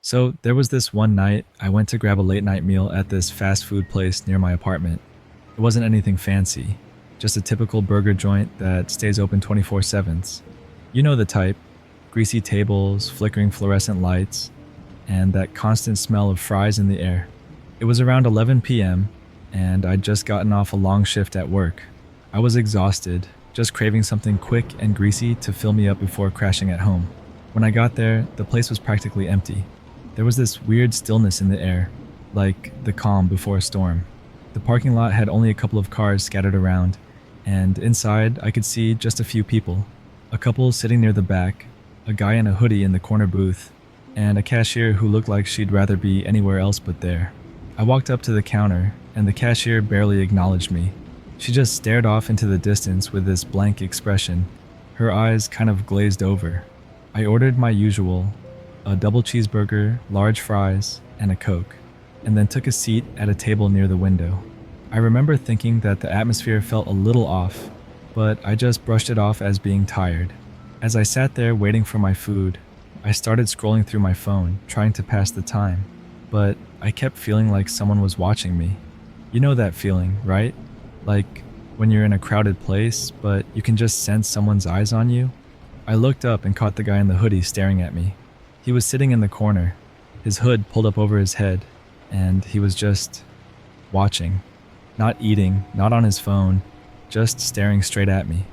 So there was this one night I went to grab a late night meal at this fast food place near my apartment. It wasn't anything fancy, just a typical burger joint that stays open 24/7s. You know the type: greasy tables, flickering fluorescent lights, and that constant smell of fries in the air. It was around 11 p.m., and I'd just gotten off a long shift at work. I was exhausted, just craving something quick and greasy to fill me up before crashing at home. When I got there, the place was practically empty. There was this weird stillness in the air, like the calm before a storm. The parking lot had only a couple of cars scattered around, and inside I could see just a few people. A couple sitting near the back, a guy in a hoodie in the corner booth, and a cashier who looked like she'd rather be anywhere else but there. I walked up to the counter, and the cashier barely acknowledged me. She just stared off into the distance with this blank expression, her eyes kind of glazed over. I ordered my usual, a double cheeseburger, large fries, and a Coke, and then took a seat at a table near the window. I remember thinking that the atmosphere felt a little off, but I just brushed it off as being tired. As I sat there waiting for my food, I started scrolling through my phone, trying to pass the time, but I kept feeling like someone was watching me. You know that feeling, right? Like when you're in a crowded place, but you can just sense someone's eyes on you? I looked up and caught the guy in the hoodie staring at me. He was sitting in the corner, his hood pulled up over his head, and he was just watching. Not eating, not on his phone, just staring straight at me.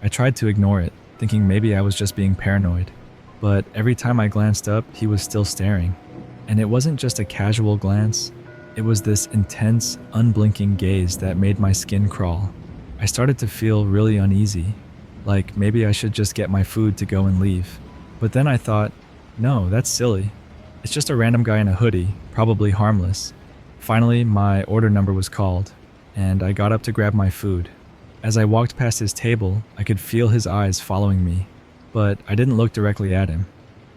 I tried to ignore it, thinking maybe I was just being paranoid. But every time I glanced up, he was still staring. And it wasn't just a casual glance, it was this intense, unblinking gaze that made my skin crawl. I started to feel really uneasy, like maybe I should just get my food to go and leave. But then I thought, no, that's silly. It's just a random guy in a hoodie, probably harmless. Finally, my order number was called, and I got up to grab my food. As I walked past his table, I could feel his eyes following me, but I didn't look directly at him.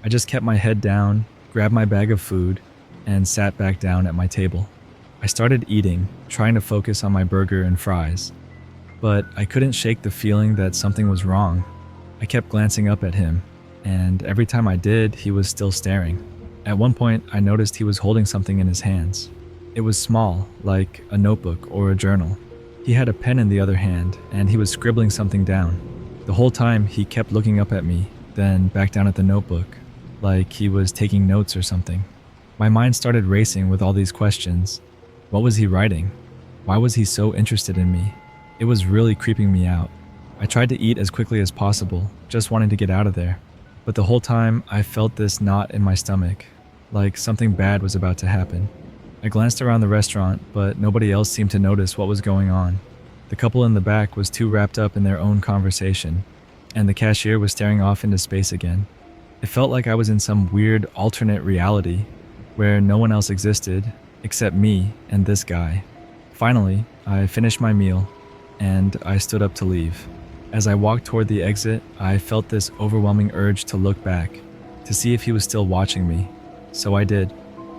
I just kept my head down, grabbed my bag of food, and sat back down at my table. I started eating, trying to focus on my burger and fries, but I couldn't shake the feeling that something was wrong. I kept glancing up at him, and every time I did, he was still staring. At one point, I noticed he was holding something in his hands. It was small, like a notebook or a journal. He had a pen in the other hand, and he was scribbling something down. The whole time, he kept looking up at me, then back down at the notebook, like he was taking notes or something. My mind started racing with all these questions. What was he writing? Why was he so interested in me? It was really creeping me out. I tried to eat as quickly as possible, just wanting to get out of there. But the whole time, I felt this knot in my stomach, like something bad was about to happen. I glanced around the restaurant, but nobody else seemed to notice what was going on. The couple in the back was too wrapped up in their own conversation, and the cashier was staring off into space again. It felt like I was in some weird alternate reality, where no one else existed, except me and this guy. Finally, I finished my meal, and I stood up to leave. As I walked toward the exit, I felt this overwhelming urge to look back, to see if he was still watching me. So I did.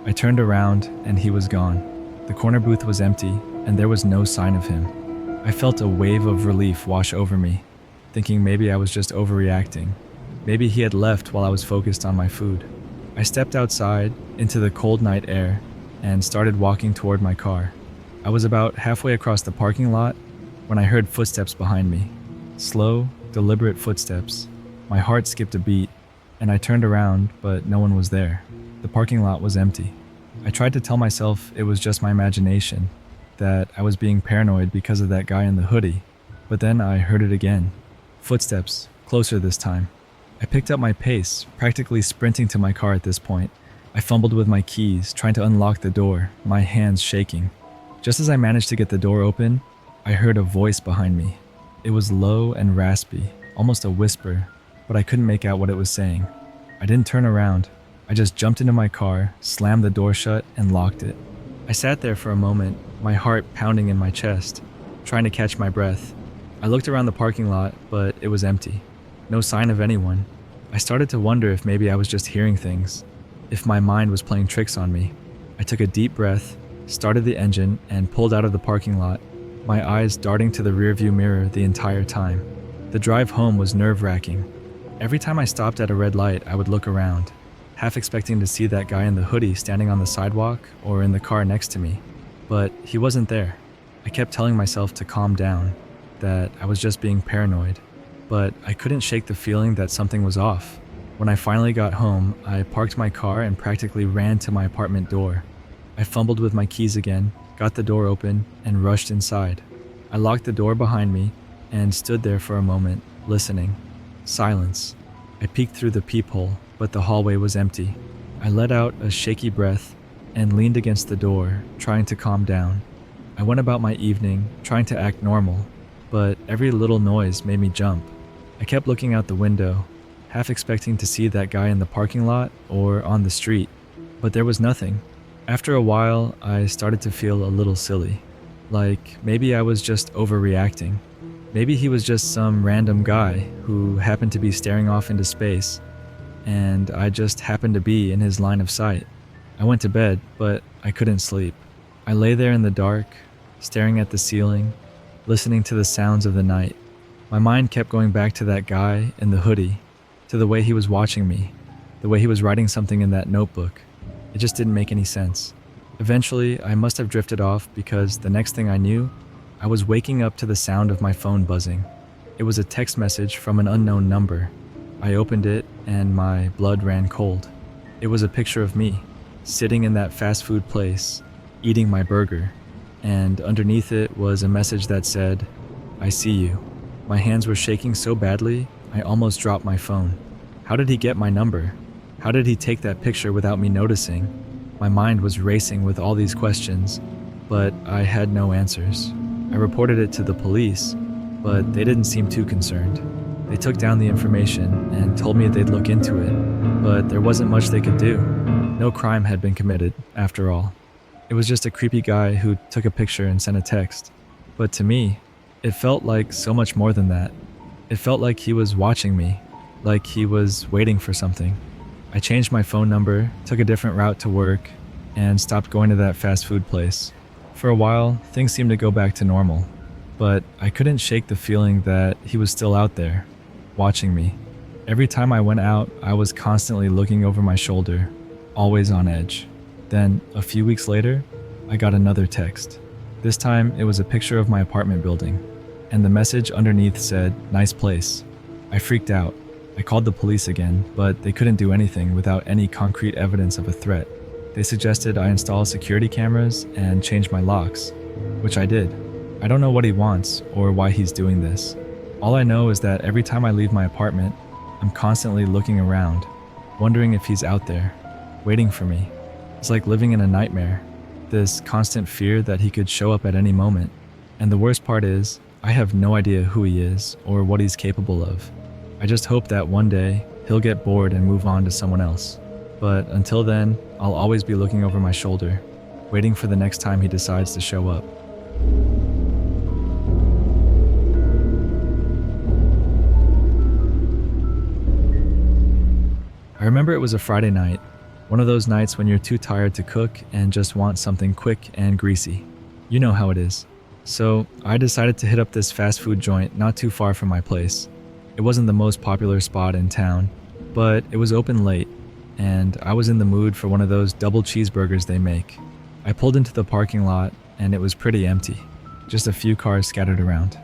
I turned around, and he was gone. The corner booth was empty, and there was no sign of him. I felt a wave of relief wash over me, thinking maybe I was just overreacting. Maybe he had left while I was focused on my food. I stepped outside, into the cold night air, and started walking toward my car. I was about halfway across the parking lot when I heard footsteps behind me. Slow, deliberate footsteps. My heart skipped a beat, and I turned around, but no one was there. The parking lot was empty. I tried to tell myself it was just my imagination, that I was being paranoid because of that guy in the hoodie, but then I heard it again. Footsteps, closer this time. I picked up my pace, practically sprinting to my car at this point. I fumbled with my keys, trying to unlock the door, my hands shaking. Just as I managed to get the door open, I heard a voice behind me. It was low and raspy, almost a whisper, but I couldn't make out what it was saying. I didn't turn around. I just jumped into my car, slammed the door shut, and locked it. I sat there for a moment, my heart pounding in my chest, trying to catch my breath. I looked around the parking lot, but it was empty. No sign of anyone. I started to wonder if maybe I was just hearing things, if my mind was playing tricks on me. I took a deep breath, started the engine, and pulled out of the parking lot, my eyes darting to the rearview mirror the entire time. The drive home was nerve-wracking. Every time I stopped at a red light, I would look around. half expecting to see that guy in the hoodie standing on the sidewalk or in the car next to me. But he wasn't there. I kept telling myself to calm down, that I was just being paranoid, but I couldn't shake the feeling that something was off. When I finally got home, I parked my car and practically ran to my apartment door. I fumbled with my keys again, got the door open, and rushed inside. I locked the door behind me and stood there for a moment, listening. Silence. I peeked through the peephole, but the hallway was empty. I let out a shaky breath and leaned against the door, trying to calm down. I went about my evening, trying to act normal, but every little noise made me jump. I kept looking out the window, half expecting to see that guy in the parking lot or on the street, but there was nothing. After a while, I started to feel a little silly, like maybe I was just overreacting. Maybe he was just some random guy who happened to be staring off into space, and I just happened to be in his line of sight. I went to bed, but I couldn't sleep. I lay there in the dark, staring at the ceiling, listening to the sounds of the night. My mind kept going back to that guy in the hoodie, to the way he was watching me, the way he was writing something in that notebook. It just didn't make any sense. Eventually, I must have drifted off because the next thing I knew, I was waking up to the sound of my phone buzzing. It was a text message from an unknown number. I opened it and my blood ran cold. It was a picture of me, sitting in that fast food place, eating my burger, and underneath it was a message that said, "I see you." My hands were shaking so badly, I almost dropped my phone. How did he get my number? How did he take that picture without me noticing? My mind was racing with all these questions, but I had no answers. I reported it to the police, but they didn't seem too concerned. They took down the information and told me they'd look into it, but there wasn't much they could do. No crime had been committed, after all. It was just a creepy guy who took a picture and sent a text. But to me, it felt like so much more than that. It felt like he was watching me, like he was waiting for something. I changed my phone number, took a different route to work, and stopped going to that fast food place. For a while, things seemed to go back to normal, but I couldn't shake the feeling that he was still out there, watching me. Every time I went out, I was constantly looking over my shoulder, always on edge. Then, a few weeks later, I got another text. This time, it was a picture of my apartment building, and the message underneath said, "Nice place." I freaked out. I called the police again, but they couldn't do anything without any concrete evidence of a threat. They suggested I install security cameras and change my locks, which I did. I don't know what he wants or why he's doing this. All I know is that every time I leave my apartment, I'm constantly looking around, wondering if he's out there, waiting for me. It's like living in a nightmare, this constant fear that he could show up at any moment. And the worst part is, I have no idea who he is or what he's capable of. I just hope that one day he'll get bored and move on to someone else. But until then, I'll always be looking over my shoulder, waiting for the next time he decides to show up. I remember it was a Friday night, one of those nights when you're too tired to cook and just want something quick and greasy. You know how it is. So I decided to hit up this fast food joint not too far from my place. It wasn't the most popular spot in town, but it was open late, and I was in the mood for one of those double cheeseburgers they make. I pulled into the parking lot, and it was pretty empty, just a few cars scattered around.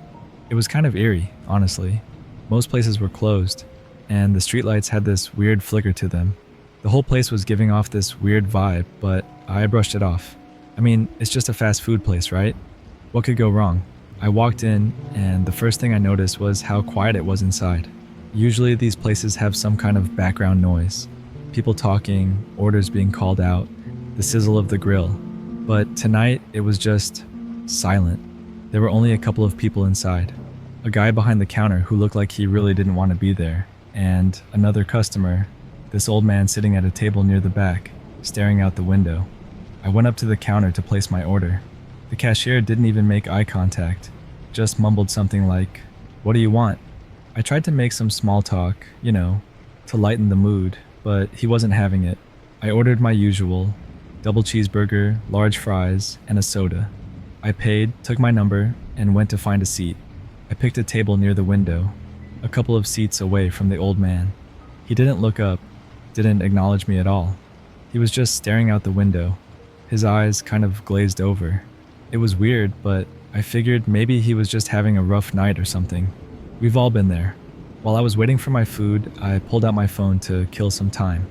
It was kind of eerie, honestly. Most places were closed, and the streetlights had this weird flicker to them. The whole place was giving off this weird vibe, but I brushed it off. I mean, it's just a fast food place, right? What could go wrong? I walked in, and the first thing I noticed was how quiet it was inside. Usually these places have some kind of background noise. People talking, orders being called out, the sizzle of the grill. But tonight, it was just silent. There were only a couple of people inside. A guy behind the counter who looked like he really didn't want to be there, and another customer, this old man sitting at a table near the back, staring out the window. I went up to the counter to place my order. The cashier didn't even make eye contact, just mumbled something like, "What do you want?" I tried to make some small talk, to lighten the mood, but he wasn't having it. I ordered my usual, double cheeseburger, large fries, and a soda. I paid, took my number, and went to find a seat. I picked a table near the window, a couple of seats away from the old man. He didn't look up, didn't acknowledge me at all. He was just staring out the window, his eyes kind of glazed over. It was weird, but I figured maybe he was just having a rough night or something. We've all been there. While I was waiting for my food, I pulled out my phone to kill some time.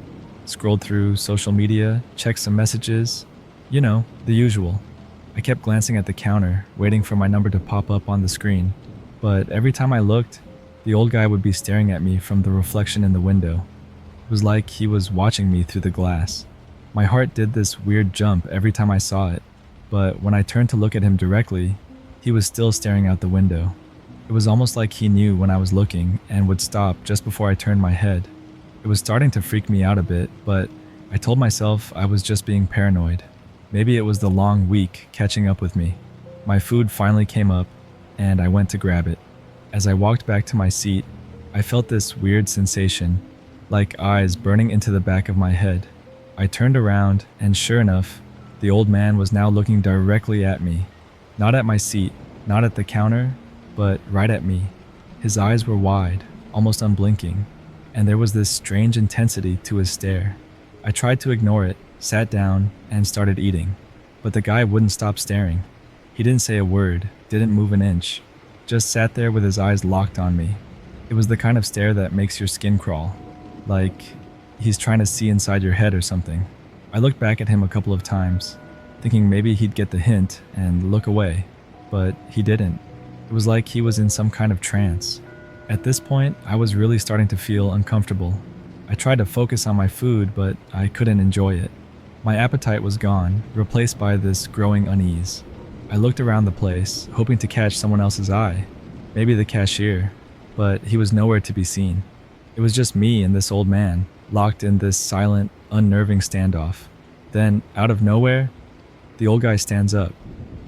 Scrolled through social media, checked some messages. You know, the usual. I kept glancing at the counter, waiting for my number to pop up on the screen. But every time I looked, the old guy would be staring at me from the reflection in the window. It was like he was watching me through the glass. My heart did this weird jump every time I saw it, but when I turned to look at him directly, he was still staring out the window. It was almost like he knew when I was looking and would stop just before I turned my head. It was starting to freak me out a bit, but I told myself I was just being paranoid. Maybe it was the long week catching up with me. My food finally came up, and I went to grab it. As I walked back to my seat, I felt this weird sensation, like eyes burning into the back of my head. I turned around, and sure enough, the old man was now looking directly at me. Not at my seat, not at the counter, but right at me. His eyes were wide, almost unblinking, and there was this strange intensity to his stare. I tried to ignore it, sat down, and started eating, but the guy wouldn't stop staring. He didn't say a word, didn't move an inch, just sat there with his eyes locked on me. It was the kind of stare that makes your skin crawl, like he's trying to see inside your head or something. I looked back at him a couple of times, thinking maybe he'd get the hint and look away, but he didn't. It was like he was in some kind of trance. At this point, I was really starting to feel uncomfortable. I tried to focus on my food, but I couldn't enjoy it. My appetite was gone, replaced by this growing unease. I looked around the place, hoping to catch someone else's eye, maybe the cashier, but he was nowhere to be seen. It was just me and this old man, locked in this silent, unnerving standoff. Then, out of nowhere, the old guy stands up.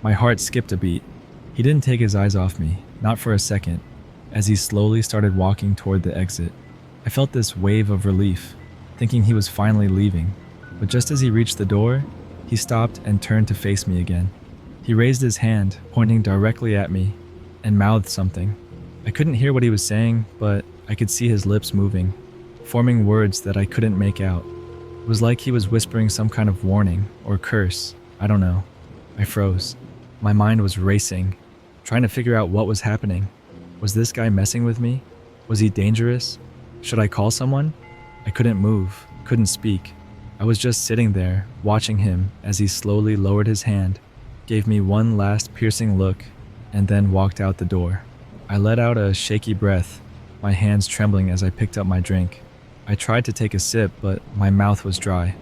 My heart skipped a beat. He didn't take his eyes off me, not for a second, as he slowly started walking toward the exit. I felt this wave of relief, thinking he was finally leaving. But just as he reached the door, he stopped and turned to face me again. He raised his hand, pointing directly at me, and mouthed something. I couldn't hear what he was saying, but I could see his lips moving, forming words that I couldn't make out. It was like he was whispering some kind of warning or curse. I don't know. I froze. My mind was racing, trying to figure out what was happening. Was this guy messing with me? Was he dangerous? Should I call someone? I couldn't move, couldn't speak. I was just sitting there, watching him as he slowly lowered his hand, gave me one last piercing look, and then walked out the door. I let out a shaky breath, my hands trembling as I picked up my drink. I tried to take a sip, but my mouth was dry.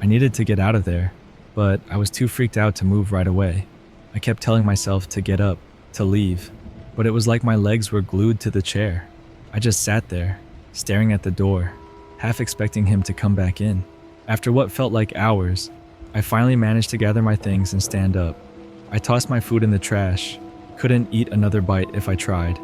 I needed to get out of there, but I was too freaked out to move right away. I kept telling myself to get up, to leave, but it was like my legs were glued to the chair. I just sat there, staring at the door, half expecting him to come back in. After what felt like hours, I finally managed to gather my things and stand up. I tossed my food in the trash, couldn't eat another bite if I tried,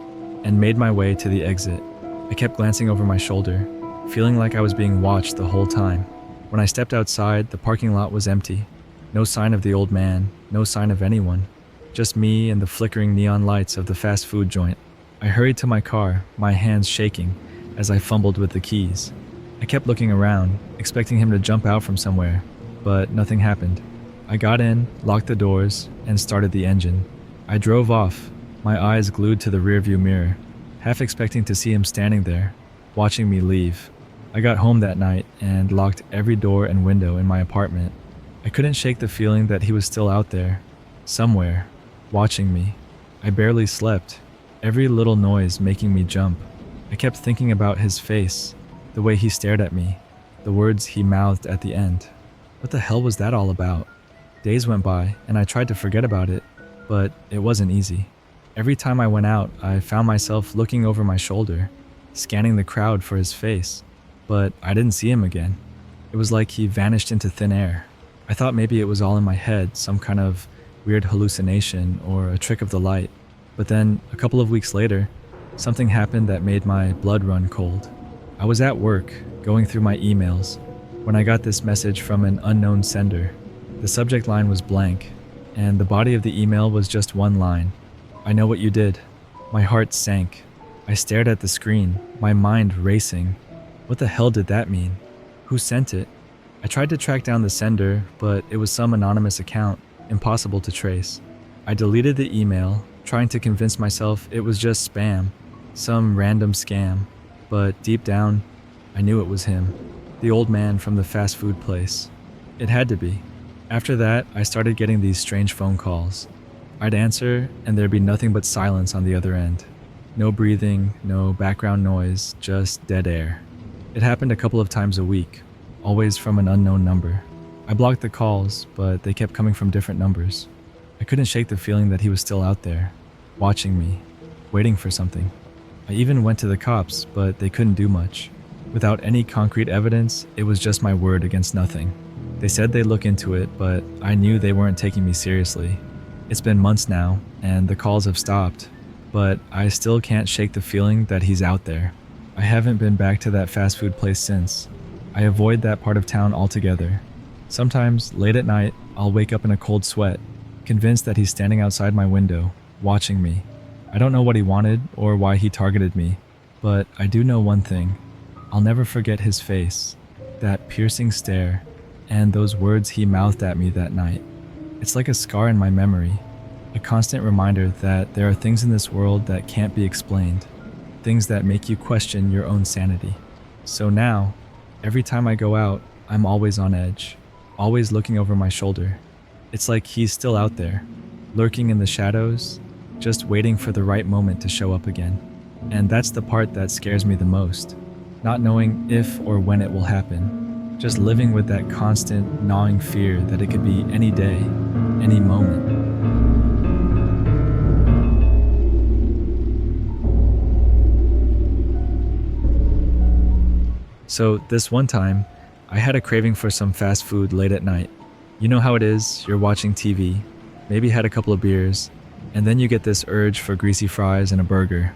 and made my way to the exit. I kept glancing over my shoulder, feeling like I was being watched the whole time. When I stepped outside, the parking lot was empty. No sign of the old man, no sign of anyone. Just me and the flickering neon lights of the fast food joint. I hurried to my car, my hands shaking as I fumbled with the keys. I kept looking around, expecting him to jump out from somewhere, but nothing happened. I got in, locked the doors, and started the engine. I drove off, my eyes glued to the rearview mirror, half expecting to see him standing there, watching me leave. I got home that night and locked every door and window in my apartment. I couldn't shake the feeling that he was still out there, somewhere, watching me. I barely slept, every little noise making me jump. I kept thinking about his face, the way he stared at me, the words he mouthed at the end. What the hell was that all about? Days went by, and I tried to forget about it, but it wasn't easy. Every time I went out, I found myself looking over my shoulder, scanning the crowd for his face, but I didn't see him again. It was like he vanished into thin air. I thought maybe it was all in my head, some kind of weird hallucination or a trick of the light. But then, a couple of weeks later, something happened that made my blood run cold. I was at work, going through my emails, when I got this message from an unknown sender. The subject line was blank, and the body of the email was just one line. "I know what you did." My heart sank. I stared at the screen, my mind racing. What the hell did that mean? Who sent it? I tried to track down the sender, but it was some anonymous account, impossible to trace. I deleted the email, trying to convince myself it was just spam, some random scam, but deep down, I knew it was him, the old man from the fast food place. It had to be. After that, I started getting these strange phone calls. I'd answer, and there'd be nothing but silence on the other end. No breathing, no background noise, just dead air. It happened a couple of times a week, always from an unknown number. I blocked the calls, but they kept coming from different numbers. I couldn't shake the feeling that he was still out there, watching me, waiting for something. I even went to the cops, but they couldn't do much. Without any concrete evidence, it was just my word against nothing. They said they'd look into it, but I knew they weren't taking me seriously. It's been months now, and the calls have stopped, but I still can't shake the feeling that he's out there. I haven't been back to that fast food place since. I avoid that part of town altogether. Sometimes, late at night, I'll wake up in a cold sweat, convinced that he's standing outside my window, watching me. I don't know what he wanted or why he targeted me, but I do know one thing. I'll never forget his face, that piercing stare, and those words he mouthed at me that night. It's like a scar in my memory, a constant reminder that there are things in this world that can't be explained, things that make you question your own sanity. So now, every time I go out, I'm always on edge, always looking over my shoulder. It's like he's still out there, lurking in the shadows, just waiting for the right moment to show up again. And that's the part that scares me the most, not knowing if or when it will happen, just living with that constant, gnawing fear that it could be any day, any moment. So this one time, I had a craving for some fast food late at night. You know how it is, you're watching TV, maybe had a couple of beers, and then you get this urge for greasy fries and a burger.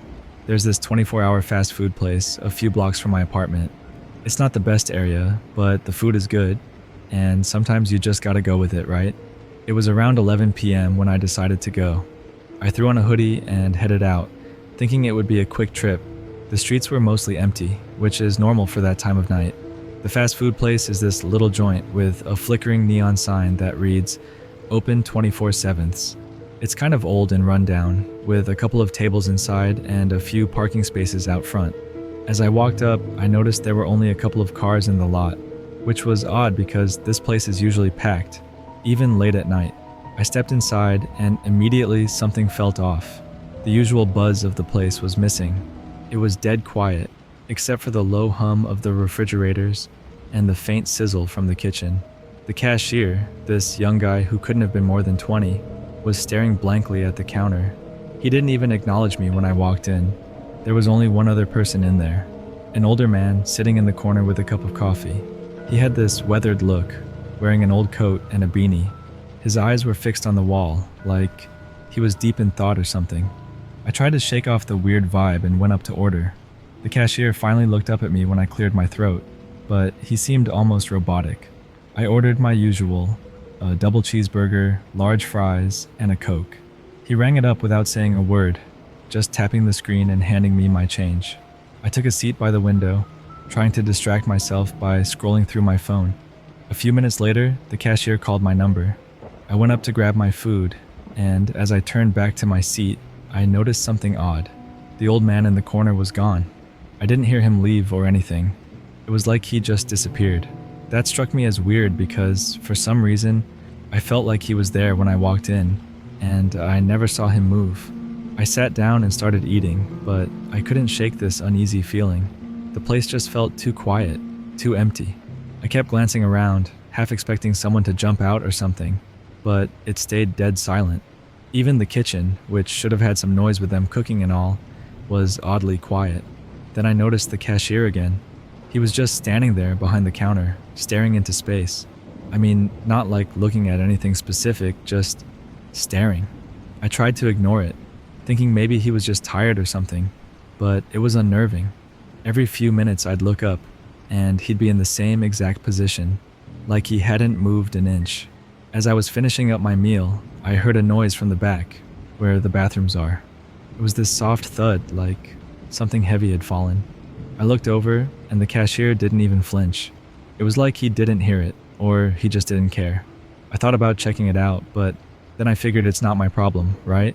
There's this 24-hour fast food place a few blocks from my apartment. It's not the best area, but the food is good, and sometimes you just gotta go with it, right? It was around 11 p.m. when I decided to go. I threw on a hoodie and headed out, thinking it would be a quick trip. The streets were mostly empty, which is normal for that time of night. The fast food place is this little joint with a flickering neon sign that reads, "Open 24/7." It's kind of old and run down, with a couple of tables inside and a few parking spaces out front. As I walked up, I noticed there were only a couple of cars in the lot, which was odd because this place is usually packed, even late at night. I stepped inside and immediately something felt off. The usual buzz of the place was missing. It was dead quiet, except for the low hum of the refrigerators and the faint sizzle from the kitchen. The cashier, this young guy who couldn't have been more than 20, was staring blankly at the counter. He didn't even acknowledge me when I walked in. There was only one other person in there, an older man sitting in the corner with a cup of coffee. He had this weathered look, wearing an old coat and a beanie. His eyes were fixed on the wall, like he was deep in thought or something. I tried to shake off the weird vibe and went up to order. The cashier finally looked up at me when I cleared my throat, but he seemed almost robotic. I ordered my usual, a double cheeseburger, large fries, and a Coke. He rang it up without saying a word, just tapping the screen and handing me my change. I took a seat by the window, trying to distract myself by scrolling through my phone. A few minutes later, the cashier called my number. I went up to grab my food, and as I turned back to my seat, I noticed something odd. The old man in the corner was gone. I didn't hear him leave or anything. It was like he just disappeared. That struck me as weird because, for some reason, I felt like he was there when I walked in, and I never saw him move. I sat down and started eating, but I couldn't shake this uneasy feeling. The place just felt too quiet, too empty. I kept glancing around, half expecting someone to jump out or something, but it stayed dead silent. Even the kitchen, which should have had some noise with them cooking and all, was oddly quiet. Then I noticed the cashier again. He was just standing there behind the counter, staring into space. I mean, not like looking at anything specific, just staring. I tried to ignore it, thinking maybe he was just tired or something, but it was unnerving. Every few minutes I'd look up, and he'd be in the same exact position, like he hadn't moved an inch. As I was finishing up my meal, I heard a noise from the back, where the bathrooms are. It was this soft thud, like something heavy had fallen. I looked over, and the cashier didn't even flinch. It was like he didn't hear it, or he just didn't care. I thought about checking it out, but then I figured it's not my problem, right?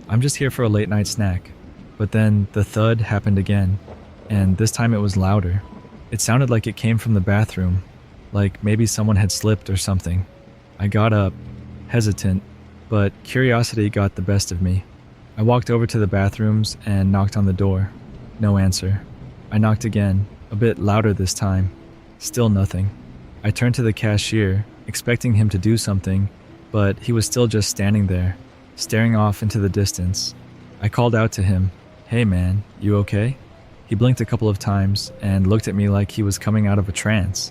I'm just here for a late night snack. But then the thud happened again, and this time it was louder. It sounded like it came from the bathroom, like maybe someone had slipped or something. I got up, hesitant, but curiosity got the best of me. I walked over to the bathrooms and knocked on the door. No answer. I knocked again, a bit louder this time. Still nothing. I turned to the cashier, expecting him to do something, but he was still just standing there, staring off into the distance. I called out to him, "Hey man, you okay?" He blinked a couple of times and looked at me like he was coming out of a trance.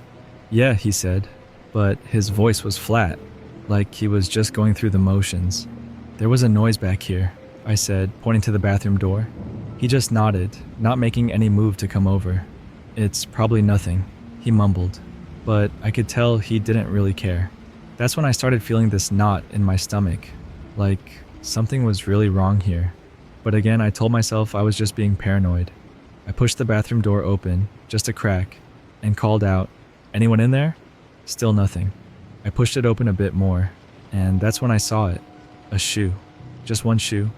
"Yeah," he said, but his voice was flat, like he was just going through the motions. "There was a noise back here," I said, pointing to the bathroom door. He just nodded, not making any move to come over. "It's probably nothing," he mumbled, but I could tell he didn't really care. That's when I started feeling this knot in my stomach, like something was really wrong here. But again, I told myself I was just being paranoid. I pushed the bathroom door open, just a crack, and called out, "Anyone in there?" Still nothing. I pushed it open a bit more, and that's when I saw it. A shoe. Just one shoe,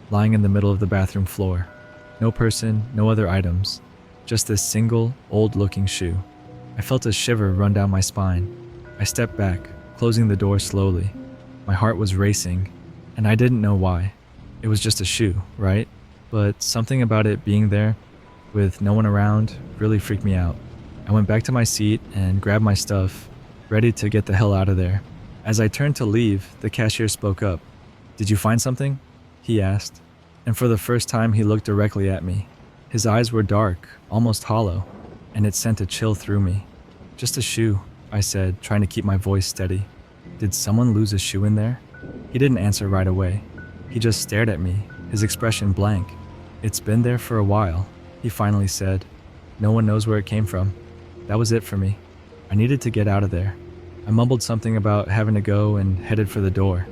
lying in the middle of the bathroom floor. No person, no other items. Just this single, old-looking shoe. I felt a shiver run down my spine. I stepped back, closing the door slowly. My heart was racing, and I didn't know why. It was just a shoe, right? But something about it being there, with no one around, really freaked me out. I went back to my seat and grabbed my stuff, ready to get the hell out of there. As I turned to leave, the cashier spoke up. "Did you find something?" he asked. And for the first time, he looked directly at me. His eyes were dark, almost hollow, and it sent a chill through me. "Just a shoe," I said, trying to keep my voice steady. "Did someone lose a shoe in there?" He didn't answer right away. He just stared at me, his expression blank. "It's been there for a while," he finally said. "No one knows where it came from." That was it for me. I needed to get out of there. I mumbled something about having to go and headed for the door.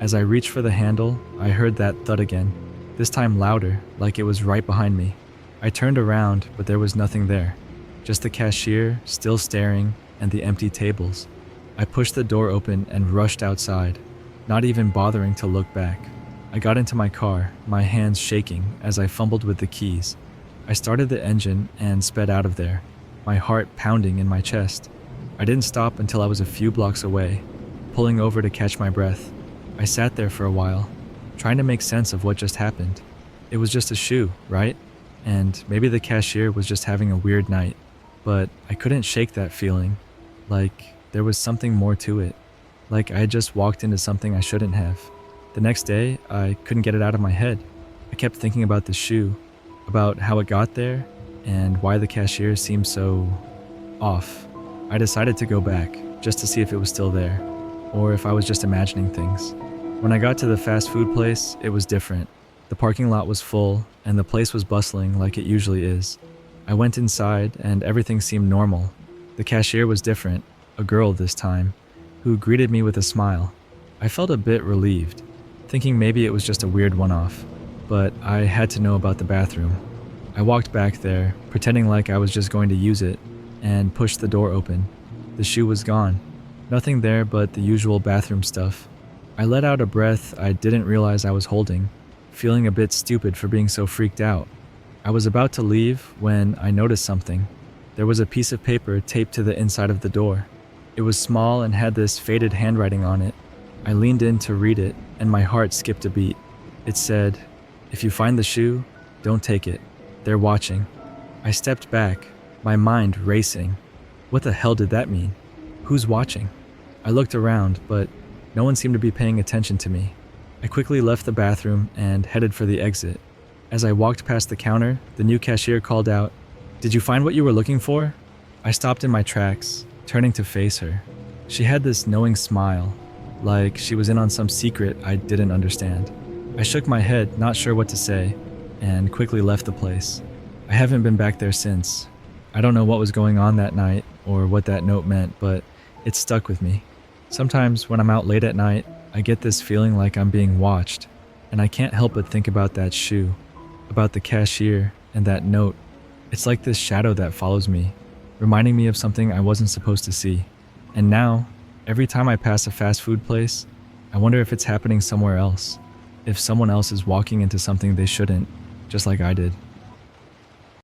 As I reached for the handle, I heard that thud again, this time louder, like it was right behind me. I turned around, but there was nothing there. Just the cashier, still staring, and the empty tables. I pushed the door open and rushed outside, not even bothering to look back. I got into my car, my hands shaking as I fumbled with the keys. I started the engine and sped out of there, my heart pounding in my chest. I didn't stop until I was a few blocks away, pulling over to catch my breath. I sat there for a while, trying to make sense of what just happened. It was just a shoe, right? And maybe the cashier was just having a weird night, but I couldn't shake that feeling, like there was something more to it, like I had just walked into something I shouldn't have. The next day, I couldn't get it out of my head. I kept thinking about the shoe, about how it got there, and why the cashier seemed so off. I decided to go back, just to see if it was still there, or if I was just imagining things. When I got to the fast food place, it was different. The parking lot was full, and the place was bustling like it usually is. I went inside, and everything seemed normal. The cashier was different, a girl this time, who greeted me with a smile. I felt a bit relieved, thinking maybe it was just a weird one-off, but I had to know about the bathroom. I walked back there, pretending like I was just going to use it, and pushed the door open. The shoe was gone. Nothing there but the usual bathroom stuff. I let out a breath I didn't realize I was holding, feeling a bit stupid for being so freaked out. I was about to leave when I noticed something. There was a piece of paper taped to the inside of the door. It was small and had this faded handwriting on it. I leaned in to read it, and my heart skipped a beat. It said, "If you find the shoe, don't take it. They're watching." I stepped back, my mind racing. What the hell did that mean? Who's watching? I looked around, but no one seemed to be paying attention to me. I quickly left the bathroom and headed for the exit. As I walked past the counter, the new cashier called out, "Did you find what you were looking for?" I stopped in my tracks, turning to face her. She had this knowing smile, like she was in on some secret I didn't understand. I shook my head, not sure what to say, and quickly left the place. I haven't been back there since. I don't know what was going on that night or what that note meant, but it stuck with me. Sometimes when I'm out late at night, I get this feeling like I'm being watched, and I can't help but think about that shoe, about the cashier, and that note. It's like this shadow that follows me, reminding me of something I wasn't supposed to see. And now, every time I pass a fast food place, I wonder if it's happening somewhere else, if someone else is walking into something they shouldn't, just like I did.